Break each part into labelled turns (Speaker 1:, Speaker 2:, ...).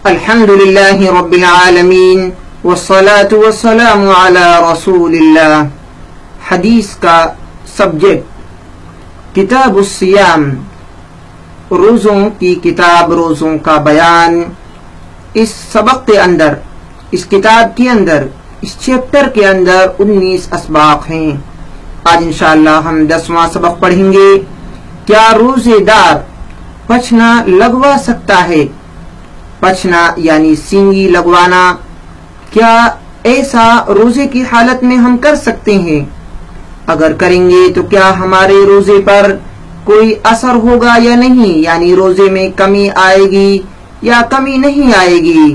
Speaker 1: الحمد للہ رب العالمین والصلاة والسلام علی رسول اللہ۔ حدیث کا سبجیکٹ کتاب الصیام، روزوں کی کتاب، روزوں کا بیان۔ اس سبق کے اندر، اس کتاب کے اندر، اس چیپٹر کے اندر 19 اسباق ہیں۔ آج انشاءاللہ ہم 10واں سبق پڑھیں گے۔ کیا روزے دار پچھنا لگوا سکتا ہے؟ پچھنا یعنی سینگی لگوانا، کیا ایسا روزے کی حالت میں ہم کر سکتے ہیں؟ اگر کریں گے تو کیا ہمارے روزے پر کوئی اثر ہوگا یا نہیں، یعنی روزے میں کمی آئے گی یا کمی نہیں آئے گی؟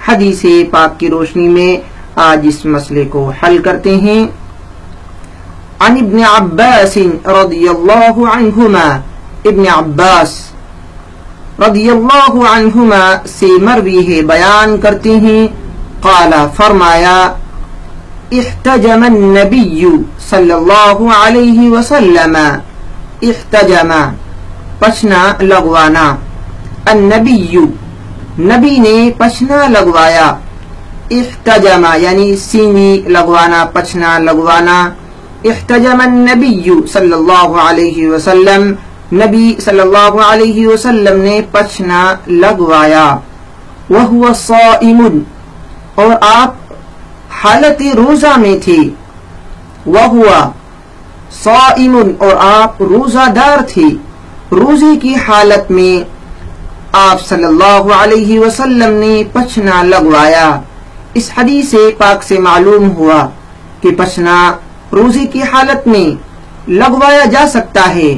Speaker 1: حدیث پاک کی روشنی میں آج اس مسئلے کو حل کرتے ہیں۔ عن ابن عباس رضی اللہ عنہما، ابن عباس رضی اللہ عنہما سے مروی ہے، بیان کرتے ہیں، قال فرمایا، احتجم النبی صلی اللہ علیہ وسلم، احتجم پچھنا لگوانا، النبی نبی نے پچھنا لگوایا، احتجم یعنی سینگی لگوانا، پچھنا لگوانا۔ احتجم النبی صلی اللہ علیہ وسلم، نبی صلی اللہ علیہ وسلم نے پچھنا لگوایا۔ وَهُوَ صَائِمٌ اور آپ حالت روزہ میں تھے۔ وَهُوَ صَائِمٌ اور آپ روزہ دار تھے، روزے کی حالت میں آپ صلی اللہ علیہ وسلم نے پچھنا لگوایا۔ اس حدیث پاک سے معلوم ہوا کہ پچھنا روزے کی حالت میں لگوایا جا سکتا ہے،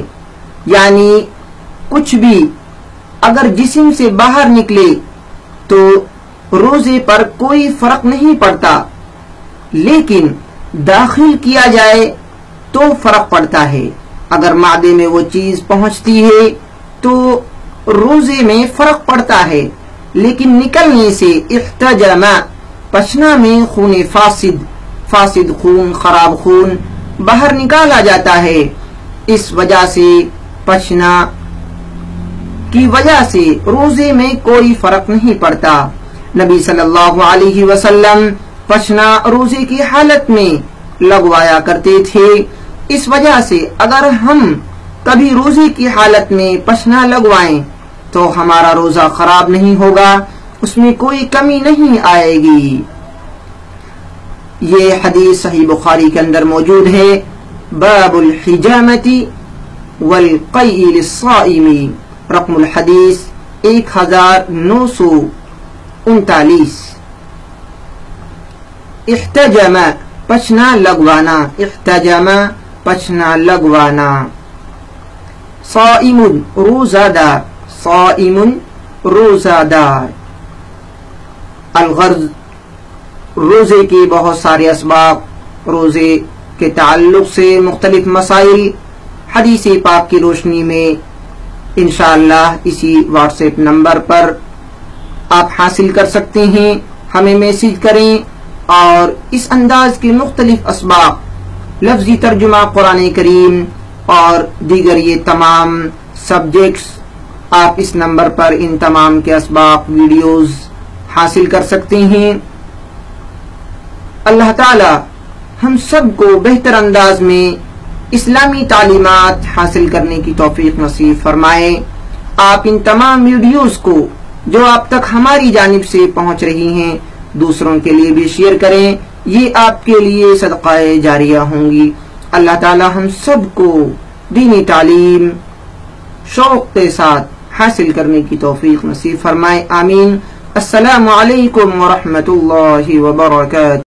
Speaker 1: یعنی کچھ بھی اگر جسم سے باہر نکلے تو روزے پر کوئی فرق نہیں پڑتا، لیکن داخل کیا جائے تو فرق پڑتا ہے۔ اگر معدے میں وہ چیز پہنچتی ہے تو روزے میں فرق پڑتا ہے، لیکن نکلنے سے احتجم پچھنا میں خون فاسد خون، خراب خون باہر نکالا جاتا ہے، اس وجہ سے پچھنا کی وجہ سے روزے میں کوئی فرق نہیں پڑتا۔ نبی صلی اللہ علیہ وسلم پچھنا روزے کی حالت میں لگوایا کرتے تھے، اس وجہ سے اگر ہم کبھی روزے کی حالت میں پچھنا لگوائیں تو ہمارا روزہ خراب نہیں ہوگا، اس میں کوئی کمی نہیں آئے گی۔ یہ حدیث صحیح بخاری کے اندر موجود ہے۔ باب الحجامۃ والقیء للصائم، رقم الحدیث 1939۔ احتجم پچھنا لگوانا، احتجم پچھنا لگوانا۔ صائم روزہ دار، صائم روزہ دار۔ الغرض روزے کے بہت سارے اسباق، روزے کے تعلق سے مختلف مسائل حدیث پاک کی روشنی میں انشاءاللہ اسی واٹس ایپ نمبر پر آپ حاصل کر سکتے ہیں، ہمیں میسج کریں، اور اس انداز کے مختلف اسباق، لفظی ترجمہ قرآن کریم اور دیگر یہ تمام سبجیکٹس آپ اس نمبر پر ان تمام کے اسباق ویڈیوز حاصل کر سکتے ہیں۔ اللہ تعالی ہم سب کو بہتر انداز میں اسلامی تعلیمات حاصل کرنے کی توفیق نصیب فرمائے۔ آپ ان تمام ویڈیوز کو جو آپ تک ہماری جانب سے پہنچ رہی ہیں دوسروں کے لیے بھی شیئر کریں، یہ آپ کے لیے صدقہ جاریہ ہوں گی۔ اللہ تعالی ہم سب کو دینی تعلیم شوق کے ساتھ حاصل کرنے کی توفیق نصیب فرمائے، آمین۔ السلام علیکم ورحمۃ اللہ وبرکاتہ۔